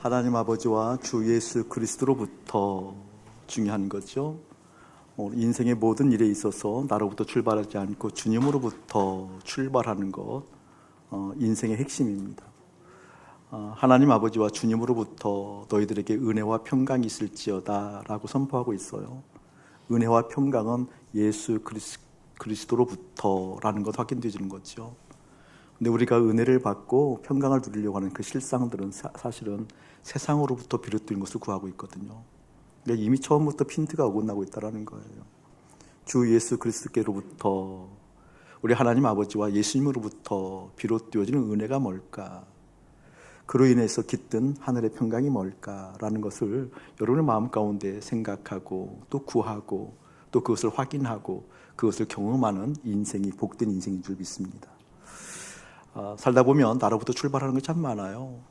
하나님 아버지와 주 예수 그리스도로부터 중요한 거죠. 인생의 모든 일에 있어서 나로부터 출발하지 않고 주님으로부터 출발하는 것, 인생의 핵심입니다. 하나님 아버지와 주님으로부터 너희들에게 은혜와 평강이 있을지어다 라고 선포하고 있어요. 은혜와 평강은 예수 그리스도로부터라는 것 확인되어지는 거죠. 근데 우리가 은혜를 받고 평강을 누리려고 하는 그 실상들은 사실은 세상으로부터 비롯된 것을 구하고 있거든요. 그러니까 이미 처음부터 핀트가 어긋나고 있다는 거예요. 주 예수 그리스도께로부터, 우리 하나님 아버지와 예수님으로부터 비롯되어지는 은혜가 뭘까? 그로 인해서 깃든 하늘의 평강이 뭘까라는 것을 여러분의 마음 가운데 생각하고 또 구하고 또 그것을 확인하고 그것을 경험하는 인생이 복된 인생인 줄 믿습니다. 살다 보면 나로부터 출발하는 것이 참 많아요.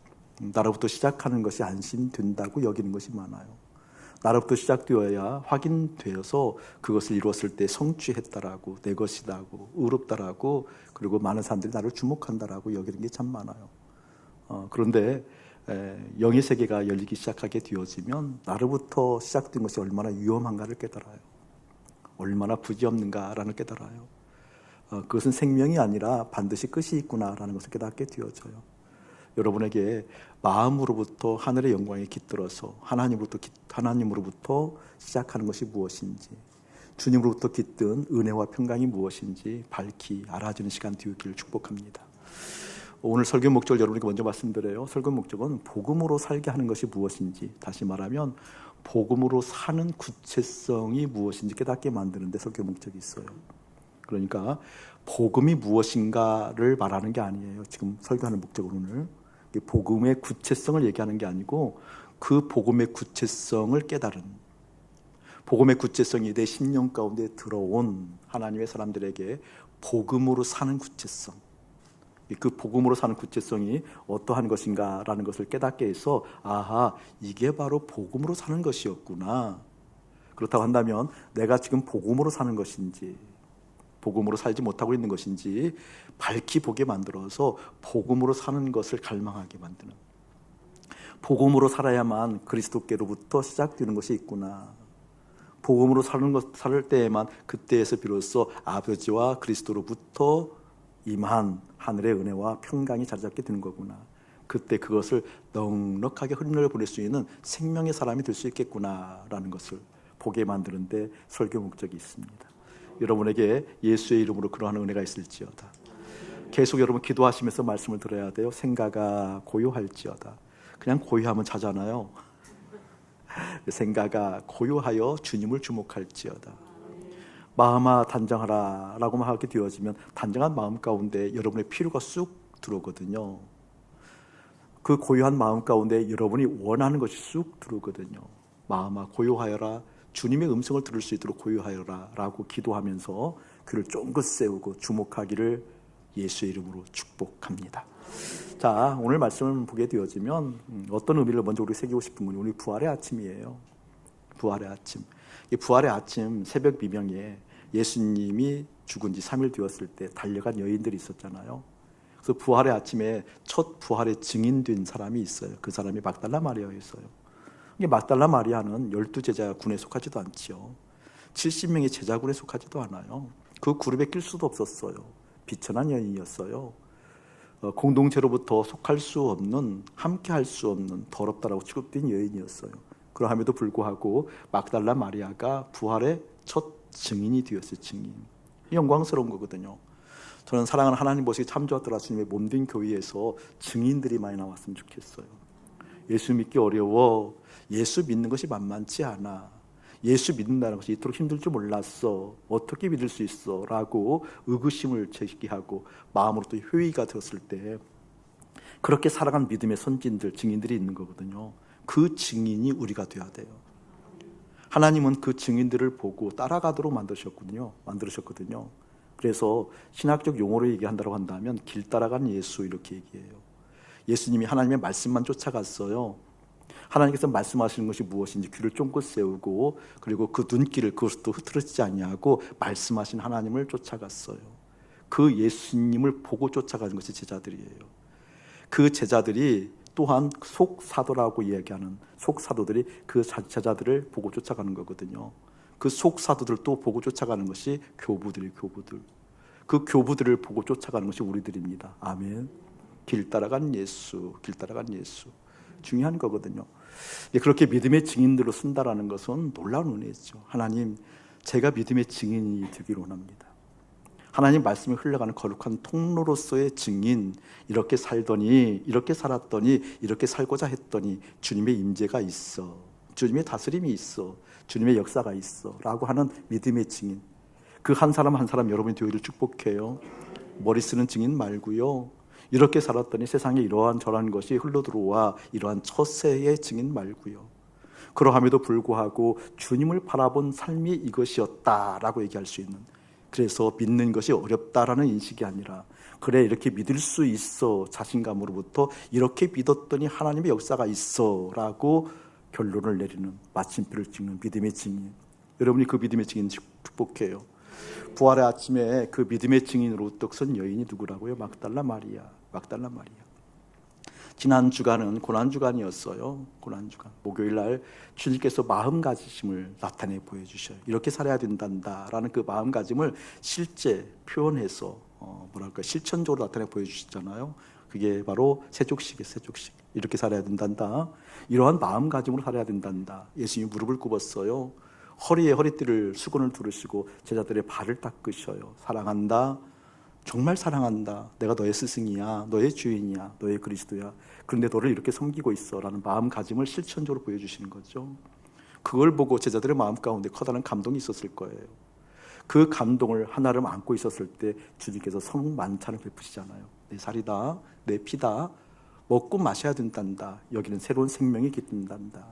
나로부터 시작하는 것이 안심된다고 여기는 것이 많아요. 나로부터 시작되어야 확인되어서 그것을 이루었을 때 성취했다라고, 내 것이다고, 의롭다라고, 그리고 많은 사람들이 나를 주목한다라고 여기는 게 참 많아요. 그런데 영의 세계가 열리기 시작하게 되어지면 나로부터 시작된 것이 얼마나 위험한가를 깨달아요. 얼마나 부지없는가라는 깨달아요. 그것은 생명이 아니라 반드시 끝이 있구나라는 것을 깨닫게 되어져요. 여러분에게 마음으로부터 하늘의 영광에 깃들어서 하나님으로부터 시작하는 것이 무엇인지, 주님으로부터 깃든 은혜와 평강이 무엇인지 밝히 알아주는 시간 되기를 축복합니다. 오늘 설교 목적을 여러분에게 먼저 말씀드려요. 설교 목적은 복음으로 살게 하는 것이 무엇인지, 다시 말하면 복음으로 사는 구체성이 무엇인지 깨닫게 만드는 데 설교 목적이 있어요. 그러니까 복음이 무엇인가를 말하는 게 아니에요. 지금 설교하는 목적은 오늘 복음의 구체성을 얘기하는 게 아니고 그 복음의 구체성을 깨달은, 복음의 구체성이 내 심령 가운데 들어온 하나님의 사람들에게 복음으로 사는 구체성, 그 복음으로 사는 구체성이 어떠한 것인가라는 것을 깨닫게 해서 아하, 이게 바로 복음으로 사는 것이었구나. 그렇다고 한다면 내가 지금 복음으로 사는 것인지 복음으로 살지 못하고 있는 것인지 밝히 보게 만들어서 복음으로 사는 것을 갈망하게 만드는, 복음으로 살아야만 그리스도께로부터 시작되는 것이 있구나. 복음으로 살 때에만 그때에서 비로소 아버지와 그리스도로부터 임한 하늘의 은혜와 평강이 자리잡게 되는 거구나. 그때 그것을 넉넉하게 흘러보낼 수 있는 생명의 사람이 될 수 있겠구나라는 것을 보게 만드는데 설교 목적이 있습니다. 여러분에게 예수의 이름으로 그러한 은혜가 있을지어다. 계속 여러분 기도하시면서 말씀을 들어야 돼요. 생각아 고요할지어다. 그냥 고요하면 자잖아요. 생각아 고요하여 주님을 주목할지어다. 마음아 단정하라 라고만 하게 되어지면 단정한 마음 가운데 여러분의 필요가 쑥 들어오거든요. 그 고요한 마음 가운데 여러분이 원하는 것이 쑥 들어오거든요. 마음아 고요하여라, 주님의 음성을 들을 수 있도록 고요하여라 라고 기도하면서 귀를 쫑긋 세우고 주목하기를 예수의 이름으로 축복합니다. 자, 오늘 말씀을 보게 되어지면 어떤 의미를 먼저 우리 새기고 싶은 건 우리 부활의 아침이에요. 부활의 아침. 이 부활의 아침 새벽 미명에 예수님이 죽은 지 3일 되었을 때 달려간 여인들이 있었잖아요. 그래서 부활의 아침에 첫 부활의 증인된 사람이 있어요. 그 사람이 막달라 마리아였어요. 막달라 마리아는 12제자 군에 속하지도 않지요. 70명의 제자군에 속하지도 않아요. 그 그룹에 낄 수도 없었어요. 비천한 여인이었어요. 공동체로부터 속할 수 없는, 함께 할 수 없는 더럽다라고 취급된 여인이었어요. 그러함에도 불구하고 막달라 마리아가 부활의 첫 증인이 되었어요. 증인. 영광스러운 거거든요. 저는 사랑하는 하나님 보시기 참 좋았더라. 주님의 몸된 교회에서 증인들이 많이 나왔으면 좋겠어요. 예수 믿기 어려워. 예수 믿는 것이 만만치 않아. 예수 믿는다는 것이 이토록 힘들 줄 몰랐어. 어떻게 믿을 수 있어? 라고 의구심을 제기하고 마음으로 또 회의가 들었을 때 그렇게 살아간 믿음의 선진들, 증인들이 있는 거거든요. 그 증인이 우리가 돼야 돼요. 하나님은 그 증인들을 보고 따라가도록 만드셨거든요. 그래서 신학적 용어로 얘기한다고 한다면 길 따라간 예수 이렇게 얘기해요. 예수님이 하나님의 말씀만 쫓아갔어요. 하나님께서 말씀하시는 것이 무엇인지 귀를 쫑긋 세우고 그리고 그 눈길을 그것도 흐트러지지 아니하고 말씀하신 하나님을 쫓아갔어요. 그 예수님을 보고 쫓아가는 것이 제자들이에요. 그 제자들이 또한 속사도라고 이야기하는 속사도들이 그 제자들을 보고 쫓아가는 거거든요. 그 속사도들도 보고 쫓아가는 것이 교부들이에요. 교부들. 그 교부들을 보고 쫓아가는 것이 우리들입니다. 아멘. 길 따라간 예수, 길 따라간 예수. 중요한 거거든요. 그렇게 믿음의 증인들로 쓴다라는 것은 놀라운 은혜죠. 하나님, 제가 믿음의 증인이 되기를 원합니다. 하나님 말씀이 흘러가는 거룩한 통로로서의 증인, 이렇게 살더니, 이렇게 살았더니, 이렇게 살고자 했더니 주님의 임재가 있어, 주님의 다스림이 있어, 주님의 역사가 있어 라고 하는 믿음의 증인. 그 한 사람 한 사람 여러분이 되기를 축복해요. 머리 쓰는 증인 말고요, 이렇게 살았더니 세상에 이러한 저러한 것이 흘러들어와 이러한 처세의 증인 말고요, 그러함에도 불구하고 주님을 바라본 삶이 이것이었다라고 얘기할 수 있는, 그래서 믿는 것이 어렵다라는 인식이 아니라 그래 이렇게 믿을 수 있어 자신감으로부터 이렇게 믿었더니 하나님의 역사가 있어 라고 결론을 내리는, 마침표를 찍는 믿음의 증인. 여러분이 그 믿음의 증인 축복해요. 부활의 아침에 그 믿음의 증인으로 떡선 여인이 누구라고요? 막달라 마리아. 막달라 마리아. 지난 주간은 고난주간이었어요. 고난주간. 목요일날 주님께서 마음가짐을 나타내 보여주셔요. 이렇게 살아야 된단다라는 그 마음가짐을 실제 표현해서 실천적으로 나타내 보여주시잖아요. 그게 바로 세족식이에요. 세족식. 이렇게 살아야 된단다. 이러한 마음가짐으로 살아야 된단다. 예수님이 무릎을 꿇었어요. 허리에 허리띠를 수건을 두르시고 제자들의 발을 닦으셔요. 사랑한다. 정말 사랑한다. 내가 너의 스승이야. 너의 주인이야. 너의 그리스도야. 그런데 너를 이렇게 섬기고 있어 라는 마음가짐을 실천적으로 보여주시는 거죠. 그걸 보고 제자들의 마음 가운데 커다란 감동이 있었을 거예요. 그 감동을 하나를 안고 있었을 때 주님께서 성만찬을 베푸시잖아요. 내 살이다. 내 피다. 먹고 마셔야 된단다. 여기는 새로운 생명이 깃든단다.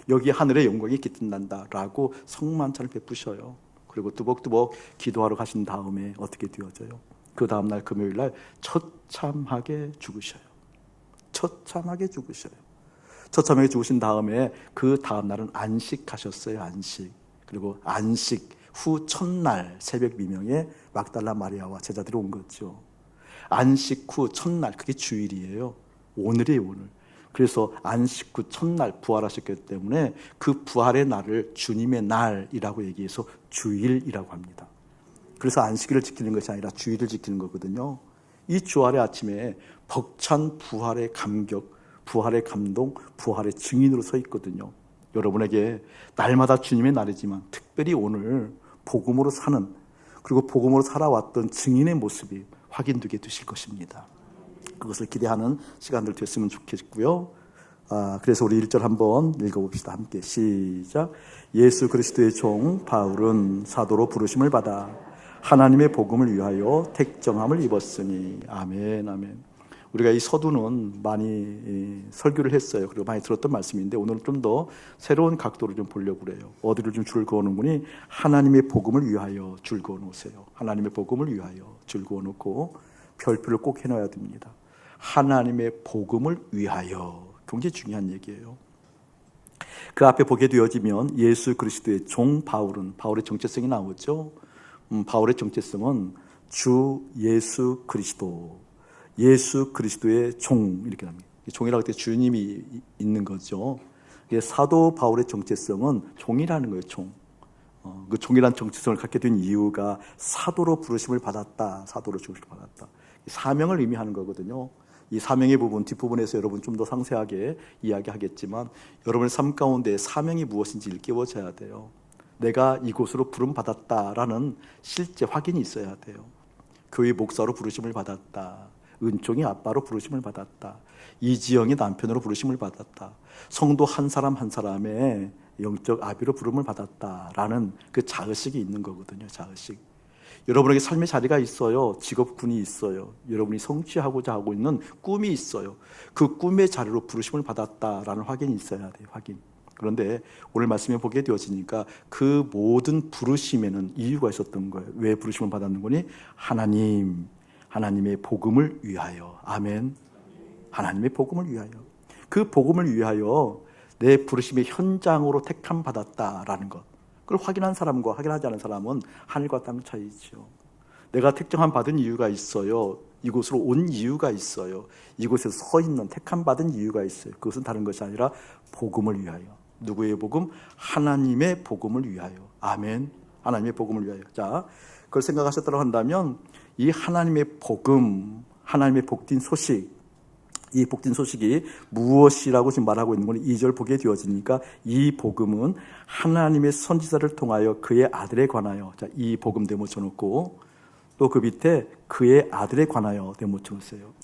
여기 하늘의 영광이 깃든단다 라고 성만찬을 베푸셔요. 그리고 뚜벅뚜벅 기도하러 가신 다음에 어떻게 되어져요? 그 다음날 금요일날 처참하게 죽으셔요. 처참하게 죽으셔요. 처참하게 죽으신 다음에 그 다음날은 안식하셨어요. 안식. 그리고 안식 후 첫날 새벽 미명에 막달라 마리아와 제자들이 온 거죠. 안식 후 첫날, 그게 주일이에요. 오늘이에요. 오늘. 그래서 안식 후 첫날 부활하셨기 때문에 그 부활의 날을 주님의 날이라고 얘기해서 주일이라고 합니다. 그래서 안식일을 지키는 것이 아니라 주일을 지키는 거거든요. 이 주말의 아침에 벅찬 부활의 감격, 부활의 감동, 부활의 증인으로 서 있거든요. 여러분에게 날마다 주님의 날이지만 특별히 오늘 복음으로 사는, 그리고 복음으로 살아왔던 증인의 모습이 확인되게 되실 것입니다. 그것을 기대하는 시간들 됐으면 좋겠고요. 그래서 우리 1절 한번 읽어봅시다. 함께 시작. 예수 그리스도의 종 바울은 사도로 부르심을 받아 하나님의 복음을 위하여 택정함을 입었으니. 아멘. 아멘. 우리가 이 서두는 많이 설교를 했어요. 그리고 많이 들었던 말씀인데 오늘은 좀 더 새로운 각도로 좀 보려고 그래요. 어디를 좀 줄 그어놓으니 하나님의 복음을 위하여 줄 그어놓으세요. 하나님의 복음을 위하여 줄 그어놓고 별표를 꼭 해놔야 됩니다. 하나님의 복음을 위하여. 굉장히 중요한 얘기예요. 그 앞에 보게 되어지면 예수 그리스도의 종 바울은, 바울의 정체성이 나오죠. 바울의 정체성은 주 예수 그리스도, 예수 그리스도의 종, 이렇게 합니다. 종이라고 할 때 주님이 있는 거죠. 사도 바울의 정체성은 종이라는 거예요. 종. 그 종이라는 정체성을 갖게 된 이유가 사도로 부르심을 받았다. 사도로 부르심을 받았다. 사명을 의미하는 거거든요. 이 사명의 부분, 뒷부분에서 여러분 좀 더 상세하게 이야기하겠지만 여러분의 삶 가운데 사명이 무엇인지 일깨워져야 돼요. 내가 이곳으로 부름받았다라는 실제 확인이 있어야 돼요. 교회 목사로 부르심을 받았다. 은총이 아빠로 부르심을 받았다. 이지영이 남편으로 부르심을 받았다. 성도 한 사람 한 사람의 영적 아비로 부름을 받았다라는 그 자의식이 있는 거거든요. 자의식. 여러분에게 삶의 자리가 있어요. 직업군이 있어요. 여러분이 성취하고자 하고 있는 꿈이 있어요. 그 꿈의 자리로 부르심을 받았다라는 확인이 있어야 돼요. 확인. 그런데 오늘 말씀에 보게 되어지니까 그 모든 부르심에는 이유가 있었던 거예요. 왜 부르심을 받았는 거니? 하나님의 복음을 위하여. 아멘. 하나님의 복음을 위하여. 그 복음을 위하여 내 부르심의 현장으로 택함 받았다라는 것. 그걸 확인한 사람과 확인하지 않은 사람은 하늘과 땅 차이죠. 내가 택정함 받은 이유가 있어요. 이곳으로 온 이유가 있어요. 이곳에 서 있는 택함 받은 이유가 있어요. 그것은 다른 것이 아니라 복음을 위하여. 누구의 복음? 하나님의 복음을 위하여. 아멘. 하나님의 복음을 위하여. 자, 그걸 생각하셨다고 한다면 이 하나님의 복음, 하나님의 복된 소식, 이 복된 소식이 무엇이라고 지금 말하고 있는 건 2절 보게 되어지니까 이 복음은 하나님의 선지자를 통하여 그의 아들에 관하여. 자, 이 복음 대못 쳐놓고 또 그 밑에 그의 아들에 관하여 대못 쳐놓으세요.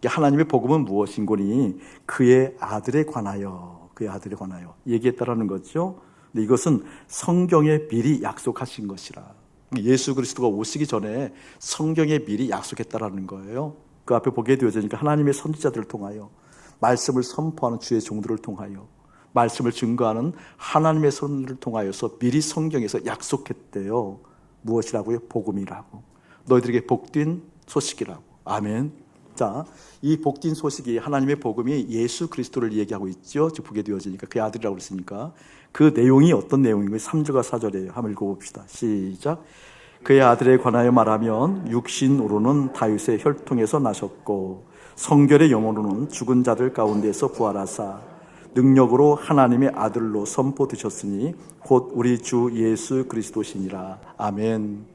하나님의 복음은 무엇인 거니? 그의 아들에 관하여, 그의 아들에 관하여 얘기했다라는 거죠. 근데 이것은 성경에 미리 약속하신 것이라. 예수 그리스도가 오시기 전에 성경에 미리 약속했다라는 거예요. 그 앞에 보게 되어지니까 하나님의 선지자들을 통하여, 말씀을 선포하는 주의 종들을 통하여, 말씀을 증거하는 하나님의 선을 통하여서 미리 성경에서 약속했대요. 무엇이라고요? 복음이라고. 너희들에게 복된 소식이라고. 아멘. 자, 이 복된 소식이, 하나님의 복음이 예수 그리스도를 얘기하고 있죠. 즉 보게 되어지니까 그의 아들이라고 그랬으니까 그 내용이 어떤 내용인가요? 3절과 4절이에요. 한번 읽어봅시다. 시작. 그의 아들에 관하여 말하면 육신으로는 다윗의 혈통에서 나셨고 성결의 영혼으로는 죽은 자들 가운데서 부활하사 능력으로 하나님의 아들로 선포되셨으니 곧 우리 주 예수 그리스도시니라. 아멘.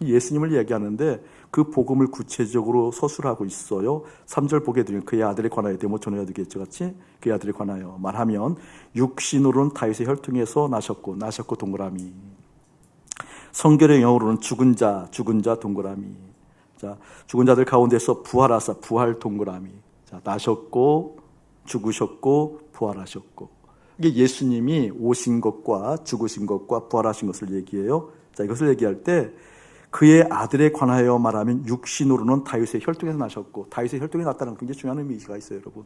예수님을 얘기하는데 그 복음을 구체적으로 서술하고 있어요. 3절 보게 되면 그의 아들에 관하여 대못 전해야 되겠죠, 같이? 그의 아들에 관하여 말하면 육신으로는 다윗의 혈통에서 나셨고 동그라미. 성결의 영으로는 죽은 자 동그라미. 자, 죽은 자들 가운데서 부활하사 부활 동그라미. 자, 나셨고 죽으셨고 부활하셨고. 이게 예수님이 오신 것과 죽으신 것과 부활하신 것을 얘기해요. 자, 이것을 얘기할 때 그의 아들에 관하여 말하면 육신으로는 다윗의 혈통에서 나셨고, 다윗의 혈통에 났다는 건 굉장히 중요한 의미가 있어요, 여러분.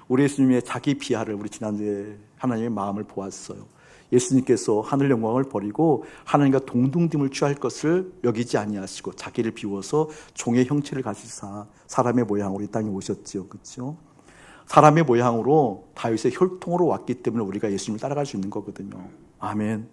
우리 예수님의 자기 비하를 우리 지난주에 하나님의 마음을 보았어요. 예수님께서 하늘 영광을 버리고 하나님과 동등됨을 취할 것을 여기지 아니하시고 자기를 비워서 종의 형체를 가지사 사람의 모양으로 이 땅에 오셨지요. 그렇죠? 사람의 모양으로 다윗의 혈통으로 왔기 때문에 우리가 예수님을 따라갈 수 있는 거거든요. 아멘.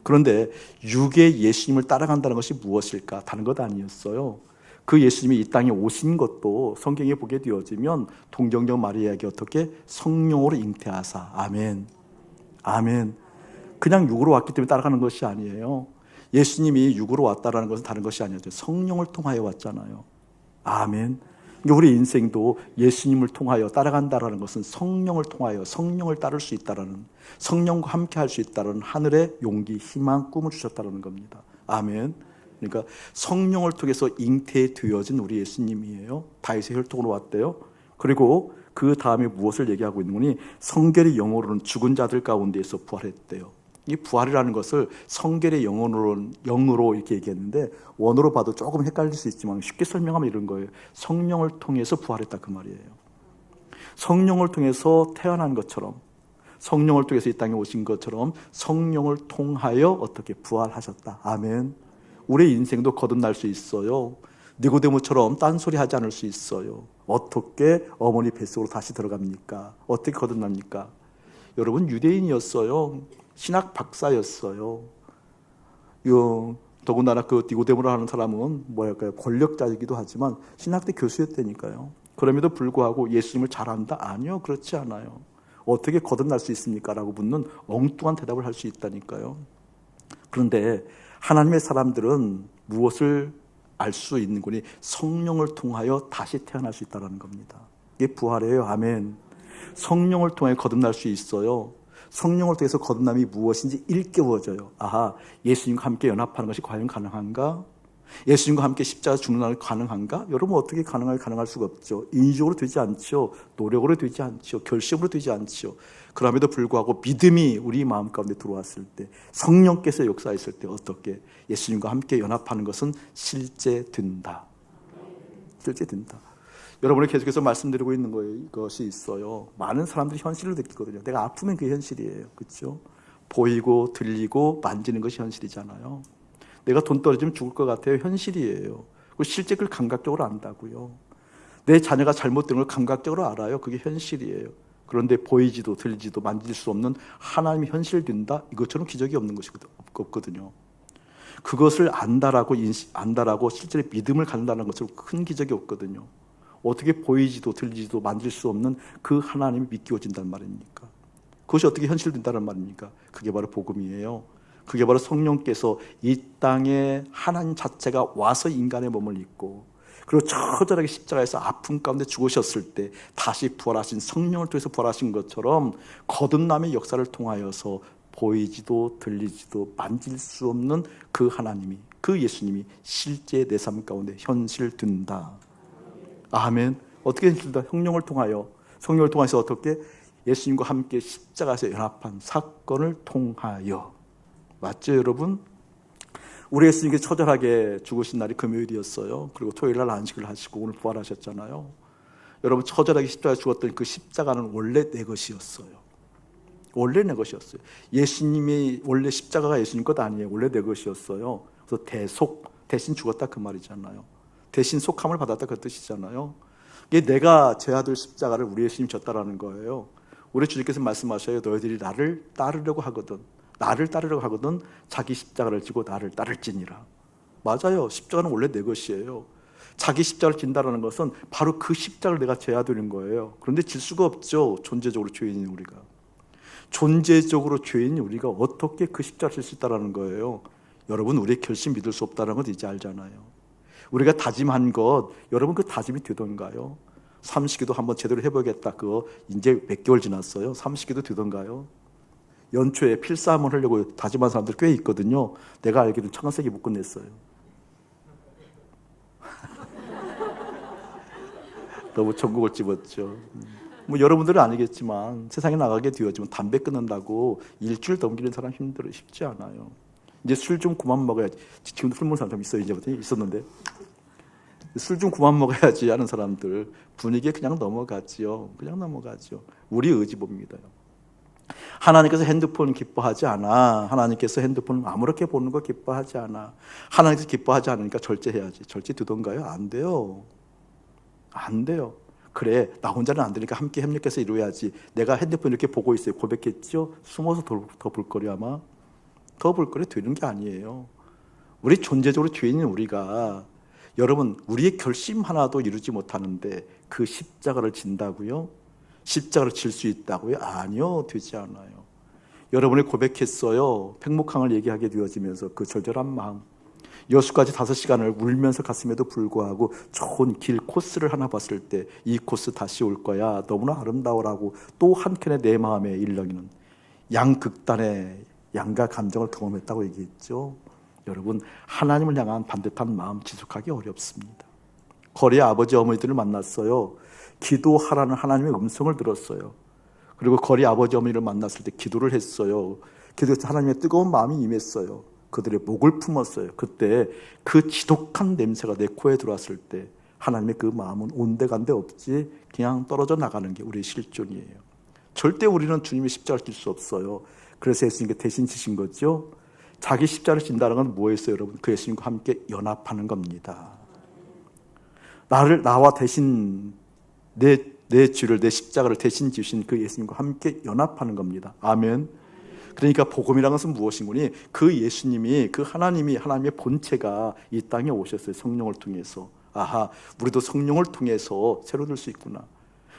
그런데 육의 예수님을 따라간다는 것이 무엇일까? 다른 것 아니었어요. 그 예수님이 이 땅에 오신 것도 성경에 보게 되어지면 동정녀 마리아에게 어떻게? 성령으로 잉태하사. 아멘. 아멘. 그냥 육으로 왔기 때문에 따라가는 것이 아니에요. 예수님이 육으로 왔다라는 것은 다른 것이 아니었죠. 성령을 통하여 왔잖아요. 아멘. 우리 인생도 예수님을 통하여 따라간다라는 것은 성령을 통하여 성령을 따를 수 있다라는, 성령과 함께 할 수 있다라는 하늘의 용기, 희망, 꿈을 주셨다는 겁니다. 아멘. 그러니까 성령을 통해서 잉태되어진 우리 예수님이에요. 다윗의 혈통으로 왔대요. 그리고 그 다음에 무엇을 얘기하고 있는 거니? 성결의 영으로는 죽은 자들 가운데에서 부활했대요. 이 부활이라는 것을 성결의 영으로 이렇게 얘기했는데 원어로 봐도 조금 헷갈릴 수 있지만 쉽게 설명하면 이런 거예요. 성령을 통해서 부활했다 그 말이에요. 성령을 통해서 태어난 것처럼, 성령을 통해서 이 땅에 오신 것처럼 성령을 통하여 어떻게 부활하셨다. 아멘. 우리의 인생도 거듭날 수 있어요. 니고데모처럼 딴소리 하지 않을 수 있어요. 어떻게 어머니 뱃속으로 다시 들어갑니까? 어떻게 거듭납니까? 여러분, 유대인이었어요. 신학 박사였어요. 더군다나 그 니고데모를 하는 사람은 뭐랄까요? 권력자이기도 하지만 신학대 교수였다니까요. 그럼에도 불구하고 예수님을 잘 안다? 아니요, 그렇지 않아요. 어떻게 거듭날 수 있습니까? 라고 묻는 엉뚱한 대답을 할 수 있다니까요. 그런데 하나님의 사람들은 무엇을 알 수 있는 거니? 성령을 통하여 다시 태어날 수 있다는 겁니다. 이게 부활이에요. 아멘. 성령을 통해 거듭날 수 있어요. 성령을 통해서 거듭남이 무엇인지 일깨워져요. 아하, 예수님과 함께 연합하는 것이 과연 가능한가? 예수님과 함께 십자가 죽는 날이 가능한가? 여러분, 어떻게 가능할 수가 없죠. 인위적으로 되지 않죠. 노력으로 되지 않죠. 결심으로 되지 않죠. 그럼에도 불구하고 믿음이 우리 마음 가운데 들어왔을 때, 성령께서 역사했을 때 어떻게 예수님과 함께 연합하는 것은 실제 된다. 실제 된다. 여러분이 계속해서 말씀드리고 있는 것이 있어요. 많은 사람들이 현실을 느끼거든요. 내가 아프면 그게 현실이에요. 그렇죠? 보이고 들리고 만지는 것이 현실이잖아요. 내가 돈 떨어지면 죽을 것 같아요. 현실이에요. 실제 그걸 감각적으로 안다고요. 내 자녀가 잘못된 걸 감각적으로 알아요. 그게 현실이에요. 그런데 보이지도 들리지도 만질 수 없는 하나님이 현실된다? 이것처럼 기적이 없는 것이 없거든요. 그것을 안다라고 실제로 믿음을 갖는다는 것으로 큰 기적이 없거든요. 어떻게 보이지도 들리지도 만질 수 없는 그 하나님이 믿겨진단 말입니까? 그것이 어떻게 현실된다는 말입니까? 그게 바로 복음이에요. 그게 바로 성령께서 이 땅에 하나님 자체가 와서 인간의 몸을 입고 그리고 처절하게 십자가에서 아픔 가운데 죽으셨을 때 다시 부활하신 성령을 통해서 부활하신 것처럼 거듭남의 역사를 통하여서 보이지도 들리지도 만질 수 없는 그 하나님이, 그 예수님이 실제 내 삶 가운데 현실된다. 아멘. 어떻게 현실된다? 성령을 통하여. 성령을 통해서 어떻게? 예수님과 함께 십자가에서 연합한 사건을 통하여. 맞죠, 여러분? 우리 예수님께서 처절하게 죽으신 날이 금요일이었어요. 그리고 토요일 날 안식을 하시고 오늘 부활하셨잖아요. 여러분, 처절하게 십자가에 죽었던 그 십자가는 원래 내 것이었어요. 원래 내 것이었어요. 예수님이 원래 십자가가 예수님 것 아니에요. 원래 내 것이었어요. 그래서 대신 죽었다 그 말이잖아요. 대신 속함을 받았다 그 뜻이잖아요. 이게 내가 제 아들 십자가를 우리 예수님 졌다라는 거예요. 우리 주님께서 말씀하셔요. 너희들이 나를 따르려고 하거든 자기 십자가를 지고 나를 따를지니라. 맞아요. 십자가는 원래 내 것이에요. 자기 십자가를 진다라는 것은 바로 그 십자가를 내가 져야 되는 거예요. 그런데 질 수가 없죠. 존재적으로 죄인인 우리가. 존재적으로 죄인인 우리가 어떻게 그 십자가를 질 수 있다는 거예요. 여러분, 우리의 결심 믿을 수 없다는 것 이제 알잖아요. 우리가 다짐한 것, 여러분 그 다짐이 되던가요? 삼시기도 한번 제대로 해보겠다. 그거 이제 몇 개월 지났어요. 삼시기도 되던가요? 연초에 필사함을 하려고 다짐한 사람들 꽤 있거든요. 내가 알기로는 청간세기 못 끝냈어요. 너무 전국을 집었죠. 뭐 여러분들은 아니겠지만 세상에 나가게 되었지만 담배 끊는다고 일주일 넘기는 사람 쉽지 않아요. 이제 술 좀 그만 먹어야지. 지금도 술 먹는 사람 좀 있어요. 이제부터 있었는데 술 좀 그만 먹어야지 하는 사람들 분위기에 그냥 넘어가지요. 그냥 넘어가죠. 우리 의지 봅니다. 하나님께서 핸드폰 기뻐하지 않아. 하나님께서 핸드폰 아무렇게 보는 거 기뻐하지 않아. 하나님께서 기뻐하지 않으니까 절제해야지. 절제되던가요? 안 돼요. 안 돼요. 그래, 나 혼자는 안 되니까 함께 협력해서 이루어야지. 내가 핸드폰 이렇게 보고 있어요. 고백했죠? 숨어서 더 볼 거리 아마. 더 볼 거리 되는 게 아니에요. 우리 존재적으로 죄인인 우리가 여러분 우리의 결심 하나도 이루지 못하는데 그 십자가를 진다고요? 십자가를 질 수 있다고요? 아니요, 되지 않아요. 여러분이 고백했어요. 팽목항을 얘기하게 되어지면서 그 절절한 마음. 여수까지 5시간을 울면서 갔음에도 불구하고 좋은 길 코스를 하나 봤을 때 이 코스 다시 올 거야. 너무나 아름다워라고 또 한켠에 내 마음에 일렁이는 양극단의 양가 감정을 경험했다고 얘기했죠. 여러분, 하나님을 향한 반듯한 마음 지속하기 어렵습니다. 거리의 아버지 어머니들을 만났어요. 기도하라는 하나님의 음성을 들었어요. 그리고 거리 아버지 어머니를 만났을 때 기도를 했어요. 기도해서 하나님의 뜨거운 마음이 임했어요. 그들의 목을 품었어요. 그때 그 지독한 냄새가 내 코에 들어왔을 때 하나님의 그 마음은 온데간데 없지 그냥 떨어져 나가는 게 우리의 실존이에요. 절대 우리는 주님의 십자가를 질 수 없어요. 그래서 예수님께 대신 지신 거죠. 자기 십자가를 진다는 건 뭐였어요, 여러분? 그 예수님과 함께 연합하는 겁니다. 나와 대신 내 죄를, 내 십자가를 대신 지신 그 예수님과 함께 연합하는 겁니다. 아멘. 그러니까 복음이라는 것은 무엇인고니 그 예수님이, 그 하나님의 본체가 이 땅에 오셨어요. 성령을 통해서. 아하, 우리도 성령을 통해서 새로 될 수 있구나.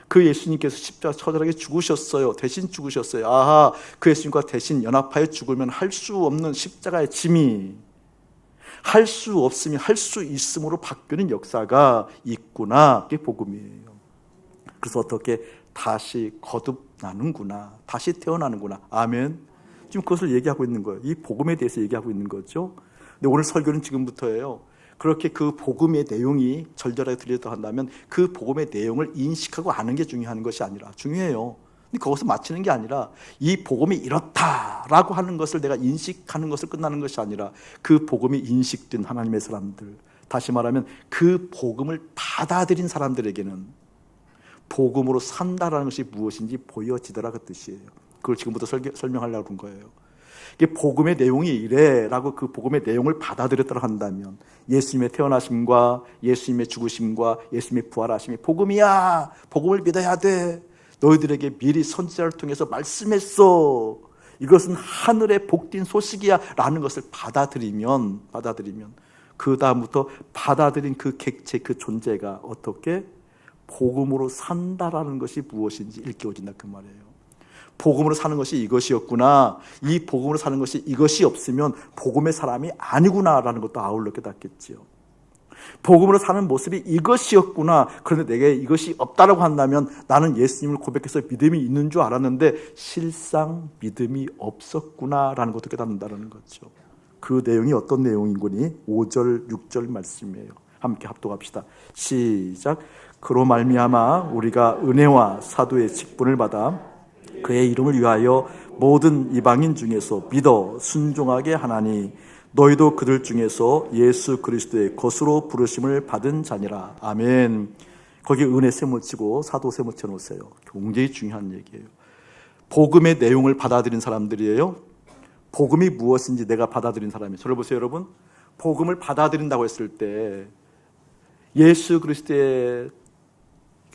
그 예수님께서 십자가 처절하게 죽으셨어요. 대신 죽으셨어요. 아하, 그 예수님과 대신 연합하여 죽으면 할 수 없는 십자가의 짐이 할 수 없으면 할 수 있음으로 바뀌는 역사가 있구나. 그게 복음이에요. 그래서 어떻게 다시 거듭나는구나. 다시 태어나는구나. 아멘. 지금 그것을 얘기하고 있는 거예요. 이 복음에 대해서 얘기하고 있는 거죠. 근데 오늘 설교는 지금부터예요. 그렇게 그 복음의 내용이 절절하게 들리다 한다면 그 복음의 내용을 인식하고 아는 게 중요한 것이 아니라 중요해요. 근데 거기서 마치는 게 아니라 이 복음이 이렇다라고 하는 것을 내가 인식하는 것을 끝나는 것이 아니라 그 복음이 인식된 하나님의 사람들, 다시 말하면 그 복음을 받아들인 사람들에게는 복음으로 산다라는 것이 무엇인지 보여지더라 그 뜻이에요. 그걸 지금부터 설명하려고 한 거예요. 이게 복음의 내용이 이래라고 그 복음의 내용을 받아들였다고 한다면 예수님의 태어나심과 예수님의 죽으심과 예수님의 부활하심이 복음이야. 복음을 믿어야 돼. 너희들에게 미리 선지자를 통해서 말씀했어. 이것은 하늘의 복된 소식이야 라는 것을 받아들이면 그 다음부터 받아들인 그 객체, 그 존재가 어떻게 복음으로 산다라는 것이 무엇인지 일깨워진다 그 말이에요. 복음으로 사는 것이 이것이었구나, 이 복음으로 사는 것이 이것이 없으면 복음의 사람이 아니구나라는 것도 아울러 깨닫겠지요. 복음으로 사는 모습이 이것이었구나, 그런데 내게 이것이 없다라고 한다면 나는 예수님을 고백해서 믿음이 있는 줄 알았는데 실상 믿음이 없었구나라는 것도 깨닫는다는 거죠. 그 내용이 어떤 내용인 거니? 5절 6절 말씀이에요. 함께 합독합시다. 시작. 그로 말미암아 우리가 은혜와 사도의 직분을 받아 그의 이름을 위하여 모든 이방인 중에서 믿어 순종하게 하나니 너희도 그들 중에서 예수 그리스도의 것으로 부르심을 받은 자니라. 아멘. 거기 은혜 세모치고 사도 세모쳐 놓으세요. 굉장히 중요한 얘기예요. 복음의 내용을 받아들인 사람들이에요. 복음이 무엇인지 내가 받아들인 사람이에요. 저를 보세요, 여러분. 복음을 받아들인다고 했을 때 예수 그리스도의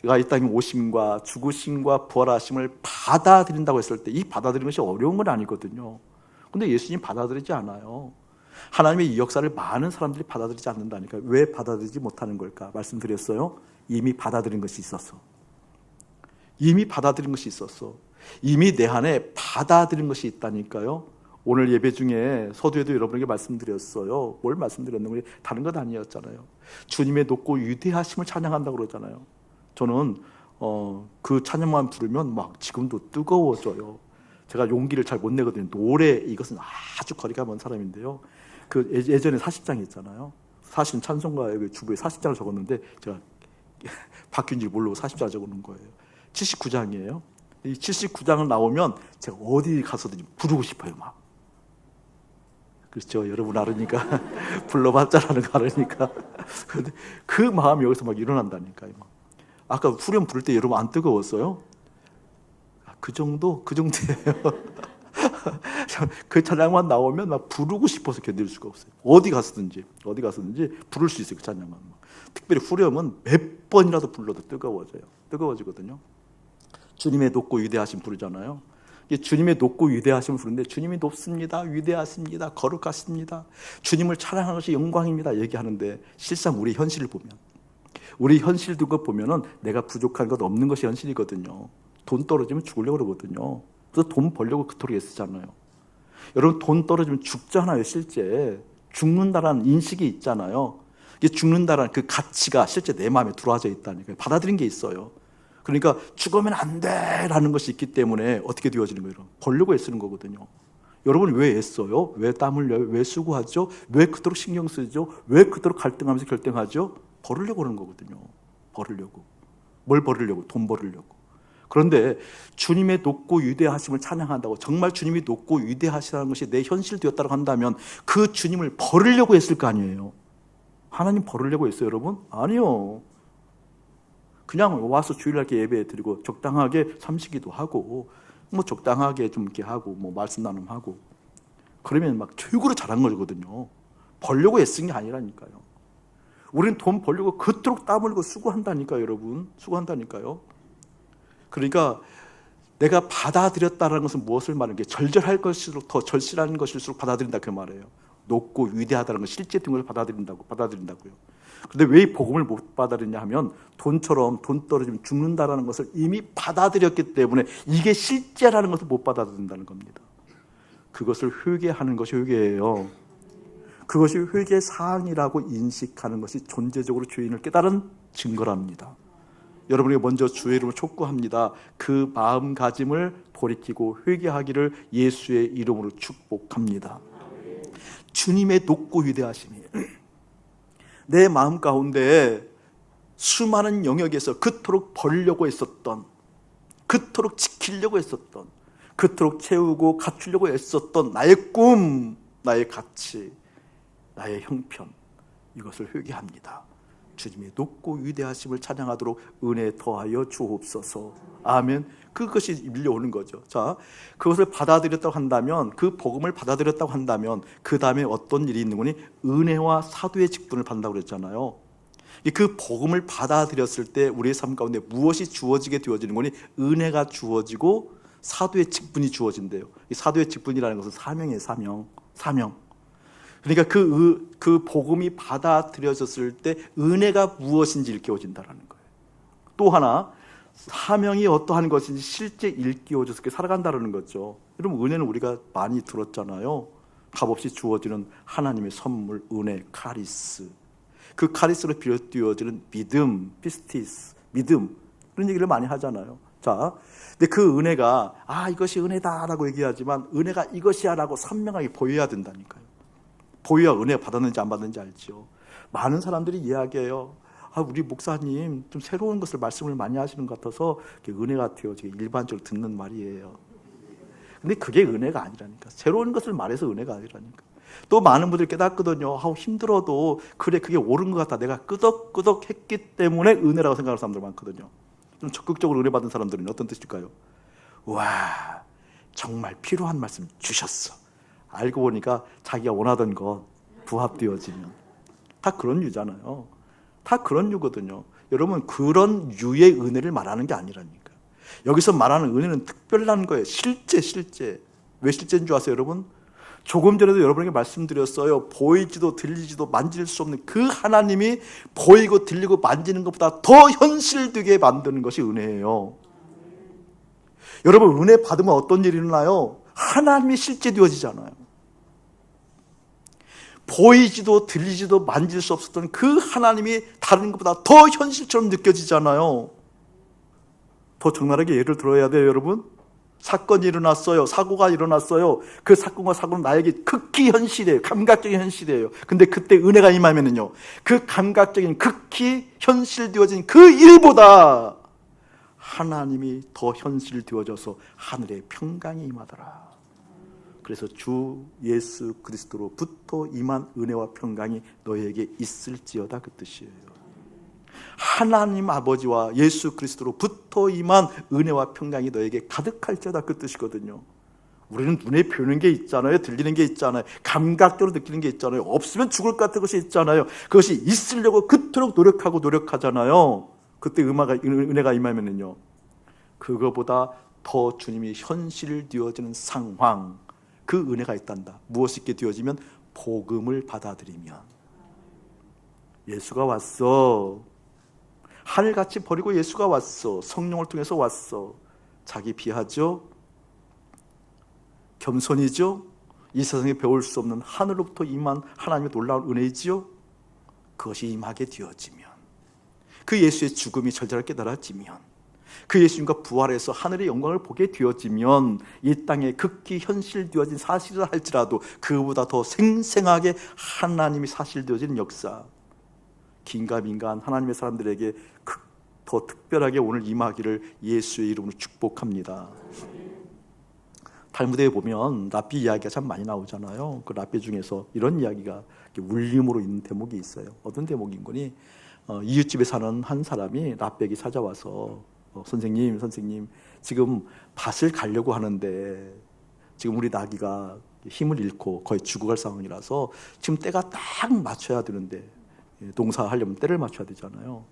이 땅에 오심과 죽으심과 부활하심을 받아들인다고 했을 때 이 받아들이는 것이 어려운 건 아니거든요. 근데 예수님 받아들이지 않아요. 하나님의 이 역사를 많은 사람들이 받아들이지 않는다니까요. 왜 받아들이지 못하는 걸까? 말씀드렸어요. 이미 받아들인 것이 있었어. 이미 받아들인 것이 있었어. 이미 내 안에 받아들인 것이 있다니까요. 오늘 예배 중에 서두에도 여러분에게 말씀드렸어요. 뭘 말씀드렸는지 다른 것 아니었잖아요. 주님의 높고 위대하심을 찬양한다고 그러잖아요. 저는 그 찬양만 부르면 막 지금도 뜨거워져요. 제가 용기를 잘 못 내거든요. 노래, 이것은 아주 거리가 먼 사람인데요. 그 예전에 40장이 있잖아요. 사실은 찬송가의 주부에 40장을 적었는데 제가 바뀐 줄 모르고 40장을 적어놓은 거예요. 79장이에요. 이 79장을 나오면 제가 어디 가서든지 부르고 싶어요, 막. 그렇죠. 여러분 알으니까 불러봤자라는 거 알으니까. 근데 그 마음이 여기서 막 일어난다니까요. 아까 후렴 부를 때 여러분 안 뜨거웠어요? 그 정도예요. 그 찬양만 나오면 막 부르고 싶어서 견딜 수가 없어요. 어디 가서든지 부를 수 있어요. 그 찬양만. 특별히 후렴은 몇 번이라도 불러도 뜨거워지거든요. 주님의 높고 위대하심 부르잖아요. 주님의 높고 위대하심을 부르는데 주님이 높습니다, 위대하십니다, 거룩하십니다, 주님을 찬양하는 것이 영광입니다 얘기하는데 실상 우리 현실을 보면, 우리 현실 두고 보면은 내가 부족한 것 없는 것이 현실이거든요. 돈 떨어지면 죽으려고 그러거든요. 그래서 돈 벌려고 그토록 애쓰잖아요. 여러분 돈 떨어지면 죽잖아요. 실제 죽는다라는 인식이 있잖아요. 이게 죽는다라는 그 가치가 실제 내 마음에 들어와져 있다니까요. 받아들인 게 있어요. 그러니까 죽으면 안 돼라는 것이 있기 때문에 어떻게 되어지는 거예요? 벌려고 애쓰는 거거든요. 여러분 왜 애써요? 왜 땀 흘려요? 왜 수고하죠? 왜 그토록 신경 쓰죠? 왜 그토록 갈등하면서 결정하죠? 벌으려고 하는 거거든요. 벌으려고. 뭘 벌으려고? 돈 벌으려고. 그런데 주님의 높고 위대하심을 찬양한다고 정말 주님이 높고 위대하시다는 것이 내 현실 되었다고 한다면 그 주님을 벌으려고 했을 거 아니에요. 하나님 벌으려고 했어요, 여러분? 아니요. 그냥 와서 주일날 이렇게 예배 드리고 적당하게 삼시기도 하고 뭐 적당하게 좀 이렇게 하고 뭐 말씀 나눔하고 그러면 막 최고로 잘한 거거든요. 벌려고 애쓴 게 아니라니까요. 우리는 돈 벌려고 그토록 땀 흘리고 수고한다니까요, 여러분. 수고한다니까요. 그러니까 내가 받아들였다는 것은 무엇을 말하는 게 절절할 것일수록 더 절실한 것일수록 받아들인다 그 말이에요. 높고 위대하다는 건 실제 등을 받아들인다고요. 그런데 왜 이 복음을 못 받아들이냐 하면 돈처럼 돈 떨어지면 죽는다라는 것을 이미 받아들였기 때문에 이게 실제라는 것을 못 받아들인다는 겁니다. 그것을 회개하는 것이 회개예요. 그것이 회개 사항이라고 인식하는 것이 존재적으로 주인을 깨달은 증거랍니다. 여러분에게 먼저 주의 이름으로 촉구합니다. 그 마음가짐을 돌이키고 회개하기를 예수의 이름으로 축복합니다. 주님의 높고 위대하심이 내 마음 가운데 수많은 영역에서 그토록 벌려고 했었던, 그토록 지키려고 했었던, 그토록 채우고 갖추려고 했었던 나의 꿈, 나의 가치, 나의 형편, 이것을 회개합니다. 주님의 높고 위대하심을 찬양하도록 은혜 더하여 주옵소서. 아멘. 그것이 밀려오는 거죠. 자, 그것을 받아들였다고 한다면, 그 복음을 받아들였다고 한다면 그 다음에 어떤 일이 있는 거니? 은혜와 사도의 직분을 받는다고 그랬잖아요. 그 복음을 받아들였을 때 우리의 삶 가운데 무엇이 주어지게 되어지는 거니? 은혜가 주어지고 사도의 직분이 주어진대요. 이 사도의 직분이라는 것은 사명이에요. 사명. 그러니까 그 복음이 받아들여졌을 때 은혜가 무엇인지 일깨워진다는 거예요. 또 하나, 사명이 어떠한 것인지 실제 일깨워져서 살아간다는 거죠. 여러분, 은혜는 우리가 많이 들었잖아요. 값없이 주어지는 하나님의 선물, 은혜, 카리스. 그 카리스로 비롯되어지는 믿음, 피스티스, 믿음, 그런 얘기를 많이 하잖아요. 자, 근데 그 은혜가 이것이 은혜다라고 얘기하지만 은혜가 이것이야라고 선명하게 보여야 된다니까요. 보여야 은혜 받았는지 안 받았는지 알죠. 많은 사람들이 이야기해요. 우리 목사님 좀 새로운 것을 말씀을 많이 하시는 것 같아서 은혜 같아요. 일반적으로 듣는 말이에요. 근데 그게 은혜가 아니라니까. 새로운 것을 말해서 은혜가 아니라니까. 또 많은 분들이 깨닫거든요. 힘들어도 그래, 그게 옳은 것 같다. 내가 끄덕끄덕 했기 때문에 은혜라고 생각하는 사람들 많거든요. 좀 적극적으로 은혜 받은 사람들은 어떤 뜻일까요? 와, 정말 필요한 말씀 주셨어. 알고 보니까 자기가 원하던 것 부합되어지면. 다 그런 유잖아요. 다 그런 유거든요. 여러분, 그런 유의 은혜를 말하는 게 아니라니까. 여기서 말하는 은혜는 특별한 거예요. 실제. 왜 실제인 줄 아세요, 여러분? 조금 전에도 여러분에게 말씀드렸어요. 보이지도 들리지도 만질 수 없는 그 하나님이 보이고 들리고 만지는 것보다 더 현실되게 만드는 것이 은혜예요. 여러분, 은혜 받으면 어떤 일이 일어나요? 하나님이 실제 되어지잖아요. 보이지도 들리지도 만질 수 없었던 그 하나님이 다른 것보다 더 현실처럼 느껴지잖아요. 더 적나라하게 예를 들어야 돼요, 여러분. 사건이 일어났어요. 사고가 일어났어요. 그 사건과 사고는 나에게 극히 현실이에요. 감각적인 현실이에요. 근데 그때 은혜가 임하면은요, 그 감각적인 극히 현실되어진 그 일보다 하나님이 더 현실되어져서 하늘의 평강이 임하더라. 그래서 주 예수 그리스도로부터 임한 은혜와 평강이 너에게 있을지어다, 그 뜻이에요. 하나님 아버지와 예수 그리스도로부터 임한 은혜와 평강이 너에게 가득할지어다, 그 뜻이거든요. 우리는 눈에 보이는 게 있잖아요. 들리는 게 있잖아요. 감각적으로 느끼는 게 있잖아요. 없으면 죽을 것 같은 것이 있잖아요. 그것이 있으려고 그토록 노력하잖아요. 그때 은혜가 임하면은요, 그거보다 더 주님이 현실되어지는 상황, 그 은혜가 있단다. 무엇이 있게 되어지면 복음을 받아들이면. 예수가 왔어. 하늘같이 버리고 예수가 왔어. 성령을 통해서 왔어. 자기 비하죠? 겸손이죠? 이 세상에 배울 수 없는 하늘로부터 임한 하나님의 놀라운 은혜이지요? 그것이 임하게 되어지면, 그 예수의 죽음이 절절하게 깨달아지면, 그 예수님과 부활해서 하늘의 영광을 보게 되어지면, 이 땅에 극히 현실되어진 사실이라 할지라도 그보다 더 생생하게 하나님이 사실되어지는 역사, 긴가민가한 하나님의 사람들에게 더 특별하게 오늘 임하기를 예수의 이름으로 축복합니다. 탈무드에 보면 랍비 이야기가 참 많이 나오잖아요. 그 랍비 중에서 이런 이야기가 울림으로 있는 대목이 있어요. 어떤 대목인 거니? 이웃집에 사는 한 사람이 랍비에게 찾아와서 선생님, 지금 밭을 가려고 하는데 지금 우리 나귀가 힘을 잃고 거의 죽어갈 상황이라서 지금 때가 딱 맞춰야 되는데, 농사하려면 때를 맞춰야 되잖아요.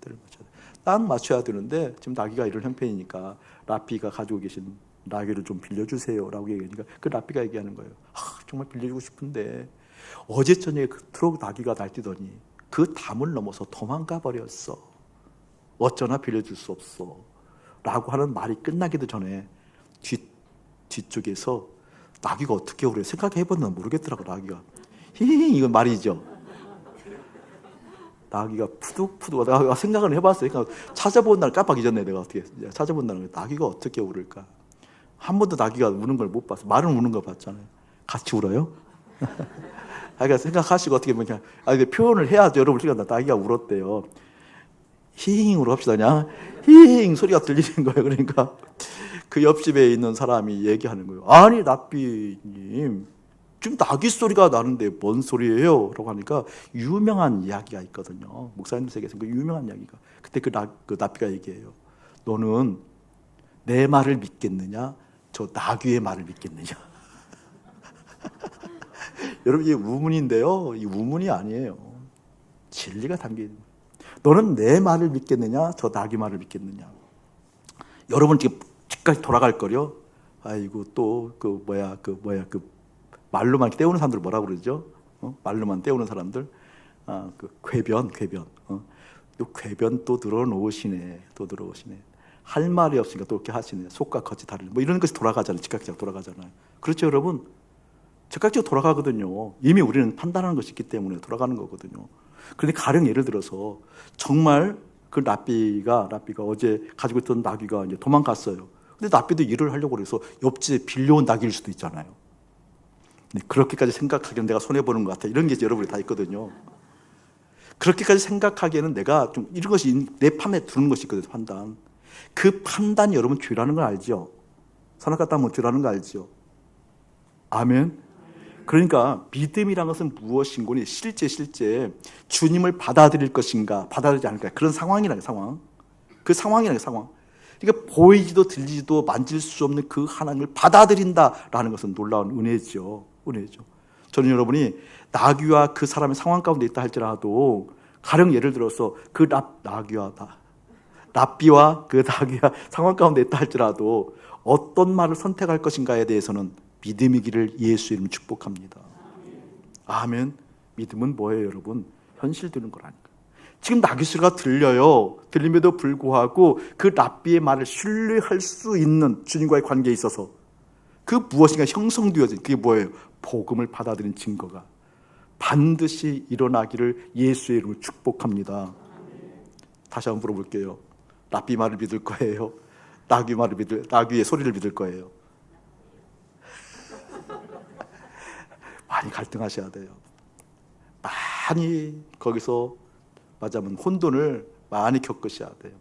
딱 맞춰야 되는데 지금 나귀가 이런 형편이니까 랍비가 가지고 계신 나귀를 좀 빌려주세요 라고 얘기하니까 그 랍비가 얘기하는 거예요. 정말 빌려주고 싶은데 어제 저녁에 그토록 나귀가 날뛰더니 그 담을 넘어서 도망가 버렸어. 어쩌나 빌려줄 수 없어 라고 하는 말이 끝나기도 전에 뒤쪽에서 나귀가 어떻게 그래 생각해봤나 모르겠더라고. 나귀가 히히히, 이건 말이죠. 나귀가 푸득푸득, 내가 생각을 해봤어요. 그러니까 찾아본 날 깜빡 잊었네. 내가 어떻게 찾아본 날은 나귀가 어떻게 울을까? 한 번도 나귀가 우는 걸 못 봤어. 말은 우는 거 봤잖아요. 같이 울어요? 그러니까 생각하시고 어떻게 보면 표현을 해야죠. 여러분, 그러니까 나귀가 울었대요. 히잉으로 합시다. 그냥 히잉 소리가 들리는 거예요. 그러니까 그 옆집에 있는 사람이 얘기하는 거예요. 아니, 랍비님, 지금 나귀 소리가 나는데 뭔 소리예요? 라고 하니까 유명한 이야기가 있거든요. 목사님들 세계에서 그 유명한 이야기가. 그때 그 랍비가 얘기해요. 너는 내 말을 믿겠느냐? 저 나귀의 말을 믿겠느냐? 여러분, 이게 우문인데요. 이 우문이 아니에요. 진리가 담긴. 너는 내 말을 믿겠느냐? 저 나귀 말을 믿겠느냐? 여러분, 지금 집까지 돌아갈 거요. 아이고 또 말로만 때우는 사람들 뭐라 그러죠? 말로만 때우는 사람들, 궤변. 또 궤변 또 들어놓으시네. 할 말이 없으니까 또 이렇게 하시네. 속과 겉이 다르네. 뭐 이런 것이 돌아가잖아요. 즉각적으로 돌아가잖아요. 그렇죠, 여러분? 즉각적으로 돌아가거든요. 이미 우리는 판단하는 것이 있기 때문에 돌아가는 거거든요. 그런데 가령 예를 들어서 정말 그 랍비가 어제 가지고 있던 나귀가 이제 도망갔어요. 근데 랍비도 일을 하려고 그래서 옆집에 빌려온 나귀일 수도 있잖아요. 그렇게까지 생각하기에는 내가 손해보는 것 같아. 이런 게 여러분이 다 있거든요. 그렇게까지 생각하기에는 내가 좀 이런 것이 내 판에 두는 것이 있거든요. 판단. 그 판단이 여러분 죄라는 걸 알죠? 선악 같다 하면 죄라는 거 알죠? 아멘. 그러니까 믿음이란 것은 무엇인고 실제 주님을 받아들일 것인가 받아들이지 않을까 그런 상황이라는 상황. 그 상황이라는 상황. 그러니까 보이지도 들리지도 만질 수 없는 그 하나님을 받아들인다라는 것은 놀라운 은혜죠. 저는 여러분이 나귀와 그 사람의 상황 가운데 있다 할지라도 가령 예를 들어서 그 랍비와 그 나귀와 상황 가운데 있다 할지라도 어떤 말을 선택할 것인가에 대해서는 믿음이기를 예수 이름 축복합니다. 아멘. 믿음은 뭐예요, 여러분? 현실 되는 거라니까. 지금 나귀 소리가 들려요. 들림에도 불구하고 그 랍비의 말을 신뢰할 수 있는 주님과의 관계에 있어서 그 무엇인가 형성되어진 그게 뭐예요? 복음을 받아들인 증거가 반드시 일어나기를 예수의 이름으로 축복합니다. 다시 한번 물어볼게요. 랍비 말을 믿을 거예요? 나귀의 소리를 믿을 거예요? 많이 갈등하셔야 돼요. 많이 거기서 맞아면 혼돈을 많이 겪으셔야 돼요.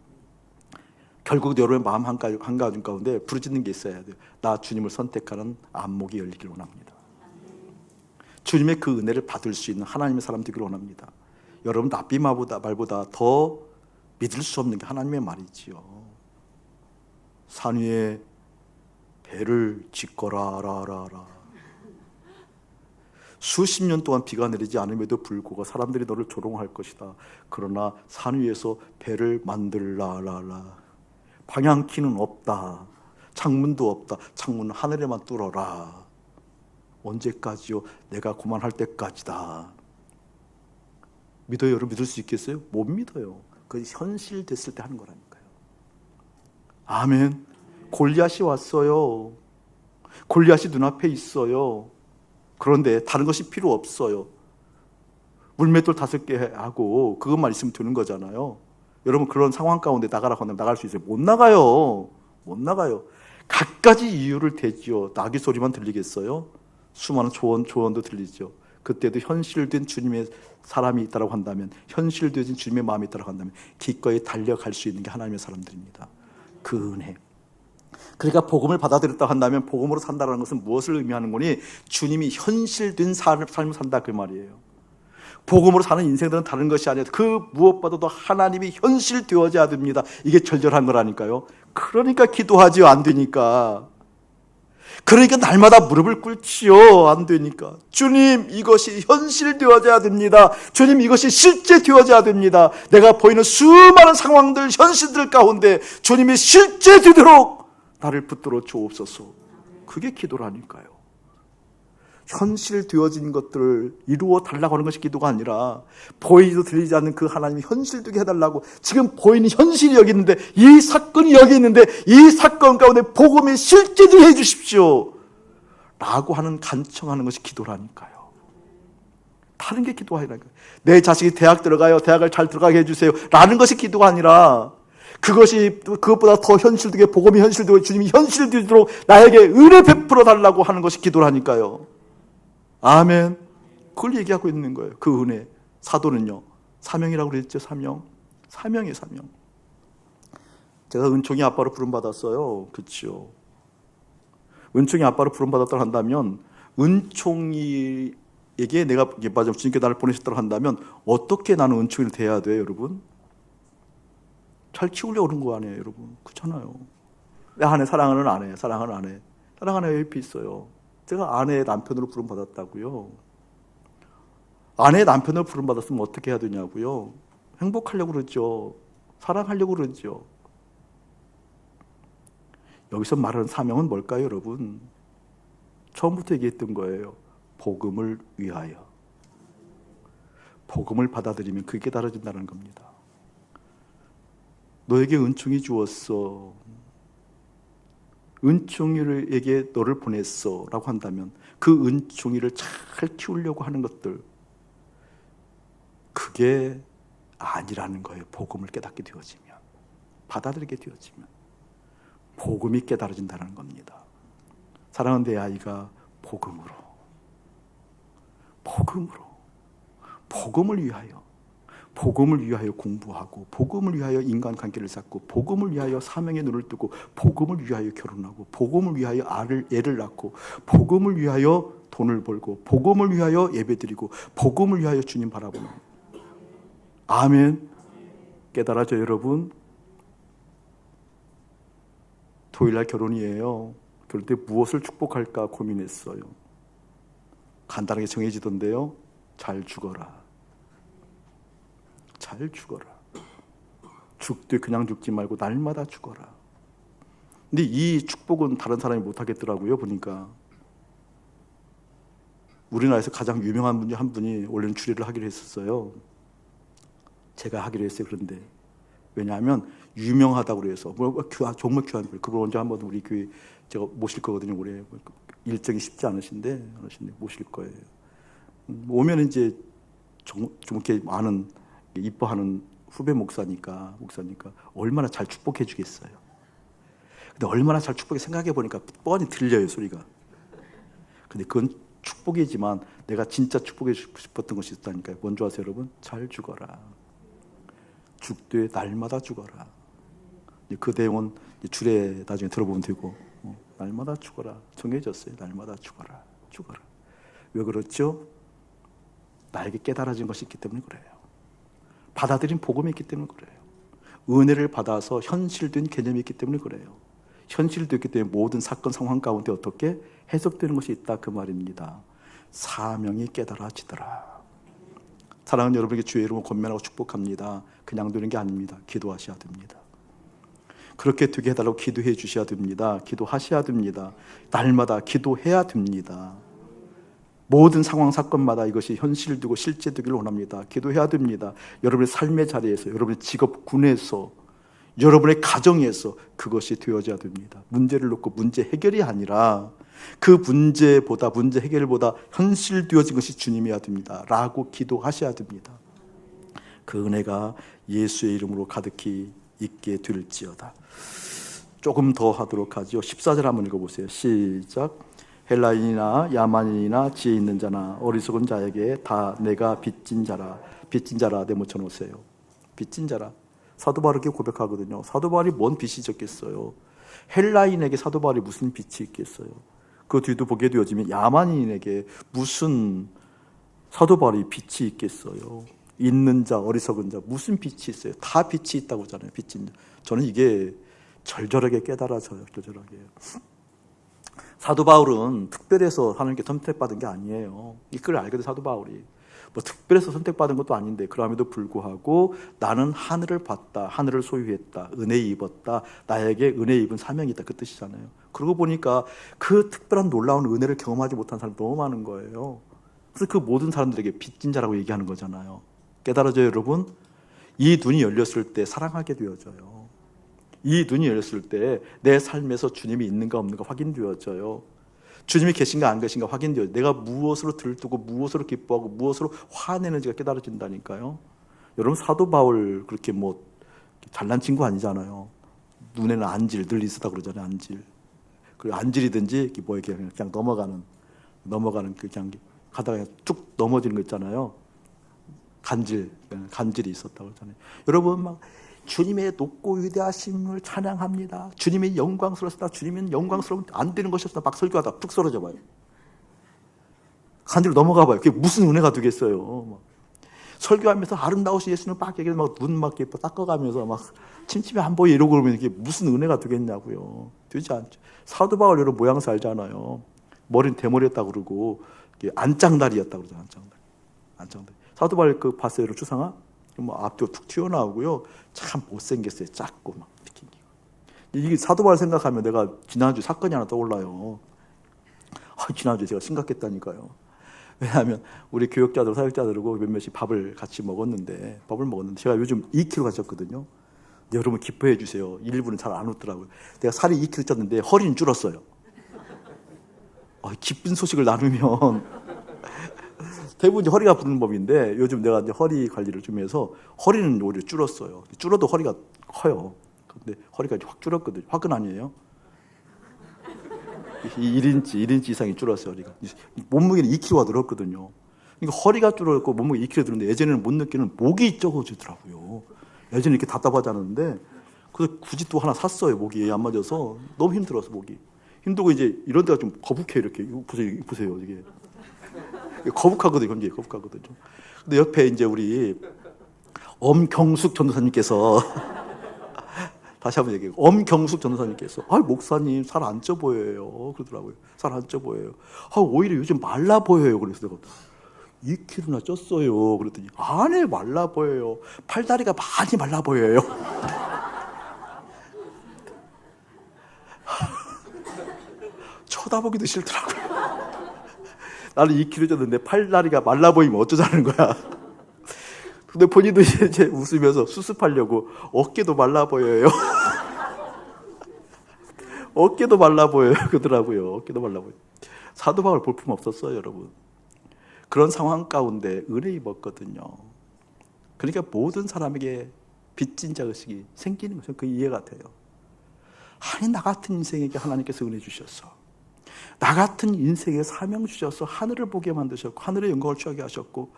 결국 여러분의 마음 한가운데 가운데 부르짖는 게 있어야 돼요. 나 주님을 선택하는 안목이 열리기를 원합니다. 주님의 그 은혜를 받을 수 있는 하나님의 사람 되기를 원합니다. 여러분 랍비 말보다 더 믿을 수 없는 게 하나님의 말이지요. 산 위에 배를 짓거라 라라라. 수십 년 동안 비가 내리지 않음에도 불구하고 사람들이 너를 조롱할 것이다. 그러나 산 위에서 배를 만들라라라. 방향키는 없다. 창문도 없다. 창문은 하늘에만 뚫어라. 언제까지요? 내가 고만할 때까지다. 믿어요? 여러분 믿을 수 있겠어요? 못 믿어요. 그 현실 됐을 때 하는 거라니까요. 아멘. 골리앗이 왔어요. 골리앗이 눈앞에 있어요. 그런데 다른 것이 필요 없어요. 물맷돌 5개 하고 그것만 있으면 되는 거잖아요. 여러분 그런 상황 가운데 나가라고 하면 나갈 수 있어요? 못 나가요. 갖가지 이유를 대지요. 나귀 소리만 들리겠어요? 수많은 조언도 들리죠. 그때도 현실된 주님의 사람이 있다고 한다면, 현실되어진 주님의 마음이 있다고 한다면 기꺼이 달려갈 수 있는 게 하나님의 사람들입니다. 그 은혜. 그러니까 복음을 받아들였다고 한다면 복음으로 산다는 것은 무엇을 의미하는 거니? 주님이 현실된 삶을 산다 그 말이에요. 복음으로 사는 인생들은 다른 것이 아니라 그 무엇보다도 하나님이 현실되어져야 됩니다. 이게 절절한 거라니까요. 그러니까 기도하지요. 안 되니까. 그러니까 날마다 무릎을 꿇지요. 안 되니까. 주님 이것이 현실되어져야 됩니다. 주님 이것이 실제되어져야 됩니다. 내가 보이는 수많은 상황들 현실들 가운데 주님이 실제되도록 나를 붙들어 주옵소서. 그게 기도라니까요. 현실되어진 것들을 이루어 달라고 하는 것이 기도가 아니라 보이지도 들리지 않는 그 하나님이 현실되게 해달라고. 지금 보이는 현실이 여기 있는데, 이 사건이 여기 있는데 이 사건 가운데 복음이 실제되게 해주십시오 라고 하는 간청하는 것이 기도라니까요. 다른 게 기도가 아니라니까요. 내 자식이 대학 들어가요, 대학을 잘 들어가게 해주세요 라는 것이 기도가 아니라, 그것보다 더 현실되게 복음이 현실되고 주님이 현실되도록 나에게 은혜 베풀어 달라고 하는 것이 기도라니까요. 아멘. 그걸 얘기하고 있는 거예요. 그 은혜. 사도는요, 사명이라고 그랬죠. 사명이에요. 제가 은총이 아빠로 부름받았어요. 그렇죠. 은총이 아빠로 부름받았다고 한다면, 은총이에게 내가 주님께 나를 보내셨다고 한다면 어떻게 나는 은총이를 대해야 돼요, 여러분? 잘 키우려고 그런 거 아니에요, 여러분? 그렇잖아요. 내 아내 사랑하는 아내 옆에 있어요. 제가 아내의 남편으로 부름받았다고요. 아내의 남편으로 부름받았으면 어떻게 해야 되냐고요? 행복하려고 그러죠. 사랑하려고 그러죠. 여기서 말하는 사명은 뭘까요, 여러분? 처음부터 얘기했던 거예요. 복음을 위하여. 복음을 받아들이면 그게 깨달아진다는 겁니다. 너에게 은총이 주었어. 은총이에게 너를 보냈어 라고 한다면 그 은총이를 잘 키우려고 하는 것들, 그게 아니라는 거예요. 복음을 깨닫게 되어지면, 받아들이게 되어지면 복음이 깨달아진다는 겁니다. 사랑하는 내 아이가 복음으로 복음을 위하여 공부하고, 복음을 위하여 인간관계를 쌓고, 복음을 위하여 사명의 눈을 뜨고, 복음을 위하여 결혼하고, 복음을 위하여 애를 낳고, 복음을 위하여 돈을 벌고, 복음을 위하여 예배드리고, 복음을 위하여 주님 바라보는. 아멘. 깨달아져 여러분. 토요일날 결혼이에요. 그럴 때 무엇을 축복할까 고민했어요. 간단하게 정해지던데요. 잘 죽어라. 잘 죽어라. 죽되 그냥 죽지 말고 날마다 죽어라. 근데 이 축복은 다른 사람이 못하겠더라고요. 보니까 우리나라에서 가장 유명한 분이 한 분이 원래는 주례를 하기로 했었어요. 제가 하기로 했어요. 그런데 왜냐하면 유명하다고 그래서 정말 귀한 분, 그걸 언제 한번 우리 교회 제가 모실 거거든요. 올해 일정이 쉽지 않으신데 모실 거예요. 오면 이제 좀 이렇게 많은 이뻐하는 후배 목사니까 얼마나 잘 축복해 주겠어요. 근데 얼마나 잘 축복해 생각해 보니까 뻔히 들려요, 소리가. 근데 그건 축복이지만 내가 진짜 축복해 주고 싶었던 것이 있다니까요. 뭔지 아세요, 여러분? 잘 죽어라. 죽되 날마다 죽어라. 그 내용은 주례 나중에 들어보면 되고, 날마다 죽어라. 정해졌어요. 날마다 죽어라. 왜 그렇죠? 나에게 깨달아진 것이 있기 때문에 그래요. 받아들인 복음이 있기 때문에 그래요. 은혜를 받아서 현실된 개념이 있기 때문에 그래요. 현실됐기 때문에 모든 사건 상황 가운데 어떻게 해석되는 것이 있다, 그 말입니다. 사명이 깨달아지더라. 사랑하는 여러분에게 주의 이름으로 권면하고 축복합니다. 그냥 되는 게 아닙니다. 기도하셔야 됩니다. 그렇게 되게 해달라고 기도해 주셔야 됩니다. 기도하셔야 됩니다. 날마다 기도해야 됩니다. 모든 상황 사건마다 이것이 현실되고 실제되기를 원합니다. 기도해야 됩니다. 여러분의 삶의 자리에서, 여러분의 직업군에서, 여러분의 가정에서 그것이 되어져야 됩니다. 문제를 놓고 문제 해결이 아니라 그 문제 해결보다 현실되어진 것이 주님이어야 됩니다. 라고 기도하셔야 됩니다. 그 은혜가 예수의 이름으로 가득히 있게 될지어다. 조금 더 하도록 하죠. 14절 한번 읽어보세요. 시작. 헬라인이나 야만인이나 지혜 있는 자나 어리석은 자에게 다 내가 빚진 자라 내모쳐 놓으세요. 빚진 자라. 사도 바울이 고백하거든요. 사도 바울이 뭔 빚이 있겠어요? 헬라인에게 사도 바울이 무슨 빚이 있겠어요? 그 뒤도 보게 되어지면 야만인에게 무슨 사도 바울이 빚이 있겠어요? 있는 자, 어리석은 자, 무슨 빚이 있어요? 다 빚이 있다고 하잖아요. 빚진 자. 저는 이게 절절하게 깨달아져요. 절절하게. 사도 바울은 특별해서 하나님께 선택받은 게 아니에요. 이걸 알거든, 사도 바울이. 뭐 특별해서 선택받은 것도 아닌데 그럼에도 불구하고 나는 하늘을 봤다, 하늘을 소유했다, 은혜 입었다, 나에게 은혜 입은 사명이 있다, 그 뜻이잖아요. 그러고 보니까 그 특별한 놀라운 은혜를 경험하지 못한 사람이 너무 많은 거예요. 그래서 그 모든 사람들에게 빚진 자라고 얘기하는 거잖아요. 깨달아져요, 여러분? 이 눈이 열렸을 때 사랑하게 되어져요. 이 눈이 열렸을 때 내 삶에서 주님이 있는가 없는가 확인되어져요. 주님이 계신가 안 계신가 확인되어요. 내가 무엇으로 들뜨고 무엇으로 기뻐하고 무엇으로 화내는지가 깨달아진다니까요. 여러분, 사도 바울 그렇게 뭐 잘난 친구 아니잖아요. 눈에는 안질 늘 있었다 그러잖아요. 안질. 그리고 안질이든지 뭐 이렇게 그냥 넘어가는 그냥 가다가 쭉 넘어지는 거 있잖아요. 간질이 있었다고 그러잖아요. 여러분, 막 주님의 높고 위대하심을 찬양합니다. 주님이 영광스럽다. 주님은 영광스러우면 안 되는 것이었다. 막 설교하다 푹 쓰러져 봐요. 간질로 넘어가 봐요. 그게 무슨 은혜가 되겠어요. 설교하면서 아름다우신 예수는 막 얘기해서 막 눈 막 닦아가면서 막 침침이 안 보여 이러고 그러면 이게 무슨 은혜가 되겠냐고요. 되지 않죠. 사도 바울 여러분 모양새 알잖아요. 머리는 대머리였다고 그러고 안짱다리였다고 그러잖아요. 안짱다리. 사도 바울 그 봤어요, 여러분 추상화? 뭐 앞뒤로 툭 튀어나오고요. 참 못생겼어요. 작고 막 느끼기. 이게 사도바울 생각하면 내가 지난주 사건이 하나 떠올라요. 지난주에 제가 심각했다니까요. 왜냐하면 우리 교역자들, 사역자들하고 몇몇이 밥을 먹었는데 제가 요즘 2kg가 쪘거든요. 여러분 기뻐해 주세요. 일부는 잘 안 웃더라고요. 내가 살이 2kg 쪘는데 허리는 줄었어요. 기쁜 소식을 나누면 대부분 이제 허리가 아픈 법인데 요즘 내가 이제 허리 관리를 좀 해서 허리는 오히려 줄었어요. 줄어도 허리가 커요. 근데 허리가 이제 확 줄었거든요. 확은 아니에요. 1인치 이상이 줄었어요. 허리가. 몸무게는 2kg가 늘었거든요. 그러니까 허리가 줄었고 몸무게 2kg 늘었는데 예전에는 못 느끼는 목이 적어지더라고요. 예전에 이렇게 답답하지 않았는데 그래서 굳이 또 하나 샀어요. 목이 안 맞아서 너무 힘들어서 목이 힘들고 이제 이런 데가 좀 거북해 이렇게. 보세요 이게 거북하거든요. 굉장히 거북하거든요. 근데 옆에 이제 우리 엄경숙 전도사님께서 다시 한번 얘기해요. 엄경숙 전도사님께서 목사님 살 안 쪄 보여요 그러더라고요. 살 안 쪄 보여요. 오히려 요즘 말라 보여요. 그래서 내가 2kg나 쪘어요. 그랬더니 안에 말라 보여요. 팔다리가 많이 말라 보여요. 쳐다보기도 싫더라고요. 나는 2kg 쪘는데 팔다리가 말라 보이면 어쩌자는 거야. 근데 본인도 이제 웃으면서 수습하려고 어깨도 말라 보여요. 어깨도 말라 보여요. 그러더라고요. 어깨도 말라 보여요. 사도 바울 볼품 없었어요, 여러분. 그런 상황 가운데 은혜 입었거든요. 그러니까 모든 사람에게 빚진 자 의식이 생기는 것은 그 이해가 돼요. 아니 나 같은 인생에게 하나님께서 은혜 주셨어. 나 같은 인생에 사명 주셔서 하늘을 보게 만드셨고 하늘의 영광을 취하게 하셨고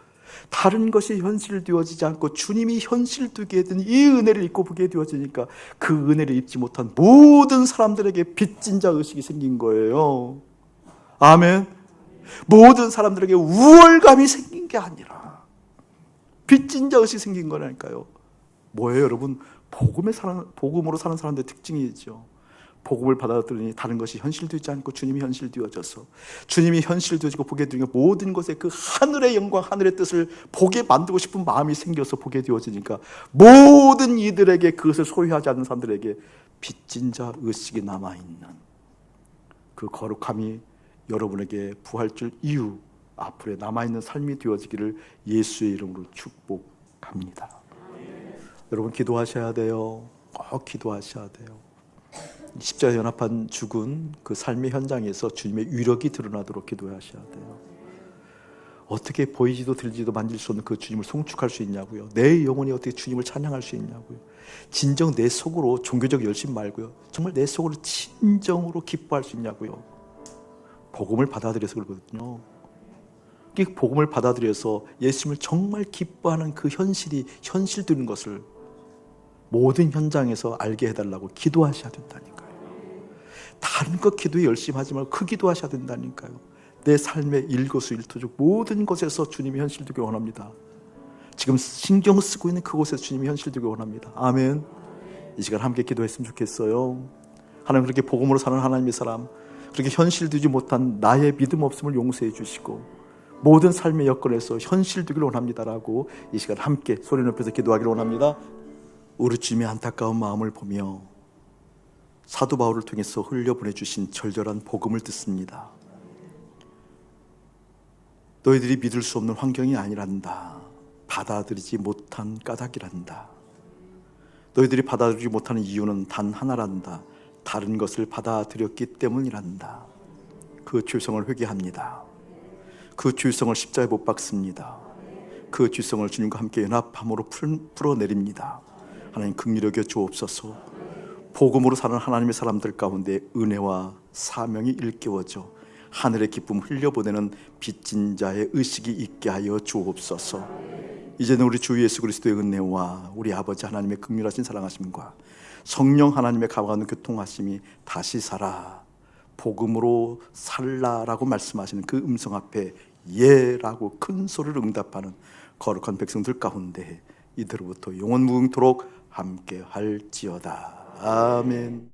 다른 것이 현실되어지지 않고 주님이 현실되게 해준 이 은혜를 입고 보게 되어지니까 그 은혜를 입지 못한 모든 사람들에게 빚진 자 의식이 생긴 거예요. 아멘. 모든 사람들에게 우월감이 생긴 게 아니라 빚진 자 의식이 생긴 거라니까요. 뭐예요, 여러분? 복음으로 사는 사람들의 특징이죠. 복음을 받아들이니 다른 것이 현실되지 않고 주님이 현실되어져서 주님이 현실되어지고 보게 되니까 모든 것에 그 하늘의 영광, 하늘의 뜻을 보게 만들고 싶은 마음이 생겨서 보게 되어지니까 모든 이들에게 그것을 소유하지 않는 사람들에게 빚진 자 의식이 남아있는 그 거룩함이 여러분에게 부활절 이후 앞으로 남아있는 삶이 되어지기를 예수의 이름으로 축복합니다. 여러분 기도하셔야 돼요. 꼭 기도하셔야 돼요. 십자가에 연합한 죽은 그 삶의 현장에서 주님의 위력이 드러나도록 기도하셔야 돼요. 어떻게 보이지도 들리지도 만질 수 없는 그 주님을 송축할 수 있냐고요. 내 영혼이 어떻게 주님을 찬양할 수 있냐고요. 진정 내 속으로 종교적 열심 말고요. 정말 내 속으로 진정으로 기뻐할 수 있냐고요. 복음을 받아들여서 그러거든요. 복음을 받아들여서 예수님을 정말 기뻐하는 그 현실이 현실되는 것을 모든 현장에서 알게 해달라고 기도하셔야 된다니까요. 다른 것 기도에 열심히 하지 말고 그 기도하셔야 된다니까요. 내 삶의 일거수일투족 모든 곳에서 주님이 현실되기 원합니다. 지금 신경 쓰고 있는 그곳에서 주님이 현실되기 원합니다. 아멘. 이 시간 함께 기도했으면 좋겠어요. 하나님, 그렇게 복음으로 사는 하나님의 사람, 그렇게 현실되지 못한 나의 믿음 없음을 용서해 주시고 모든 삶의 여건에서 현실되기를 원합니다라고 이 시간 함께 소리 높여서 기도하기를 원합니다. 우리 주님의 안타까운 마음을 보며 사도 바울을 통해서 흘려보내주신 절절한 복음을 듣습니다. 너희들이 믿을 수 없는 환경이 아니란다. 받아들이지 못한 까닭이란다. 너희들이 받아들이지 못하는 이유는 단 하나란다. 다른 것을 받아들였기 때문이란다. 그 죄성을 회개합니다. 그 죄성을 십자가에 못 박습니다. 그 죄성을 주님과 함께 연합함으로 풀어내립니다. 하나님 긍휼히 여겨 주옵소서. 복음으로 사는 하나님의 사람들 가운데 은혜와 사명이 일깨워져 하늘의 기쁨 흘려보내는 빚진 자의 의식이 있게 하여 주옵소서. 이제는 우리 주 예수 그리스도의 은혜와 우리 아버지 하나님의 긍휼하신 사랑하심과 성령 하나님의 감화하는 교통하심이 다시 살아 복음으로 살라라고 말씀하시는 그 음성 앞에 예라고 큰 소리를 응답하는 거룩한 백성들 가운데 이들로부터 영원 무궁토록 함께 할지어다. 아멘.